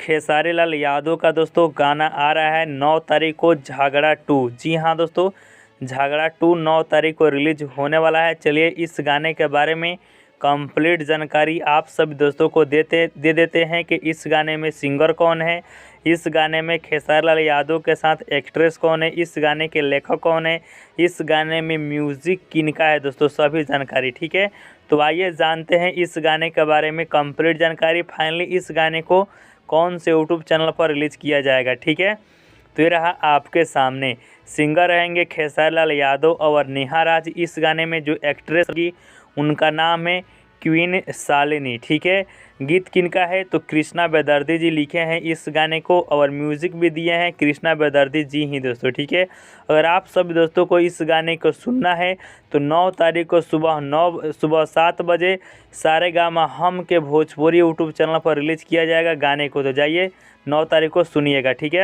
खेसारी लाल यादव का दोस्तों गाना आ रहा है 9 तारीख को झगड़ा 2। जी हाँ दोस्तों, झगड़ा 2 9 तारीख को रिलीज होने वाला है। चलिए इस गाने के बारे में कंप्लीट जानकारी आप सभी दोस्तों को दे देते हैं कि इस गाने में सिंगर कौन है, इस गाने में खेसारी लाल यादव के साथ एक्ट्रेस कौन है, इस गाने के लेखक कौन है, इस गाने में म्यूज़िक किनका है दोस्तों, सभी जानकारी। ठीक है, तो आइए जानते हैं इस गाने के बारे में कंप्लीट जानकारी। फाइनली इस गाने को कौन से यूट्यूब चैनल पर रिलीज़ किया जाएगा। ठीक है, तो ये रहा आपके सामने। सिंगर रहेंगे खेसारी लाल यादव और नेहा राज। इस गाने में जो एक्ट्रेस होगी उनका नाम है क्वीन शालिनी। ठीक है, गीत किनका है तो कृष्णा बेदर्दी जी लिखे हैं इस गाने को और म्यूज़िक भी दिए हैं कृष्णा बेदर्दी जी ही दोस्तों। ठीक है, अगर आप सभी दोस्तों को इस गाने को सुनना है तो 9 तारीख को सुबह 7 बजे सारेगामा हम के भोजपुरी यूट्यूब चैनल पर रिलीज़ किया जाएगा गाने को। तो जाइए 9 तारीख को सुनिएगा। ठीक है।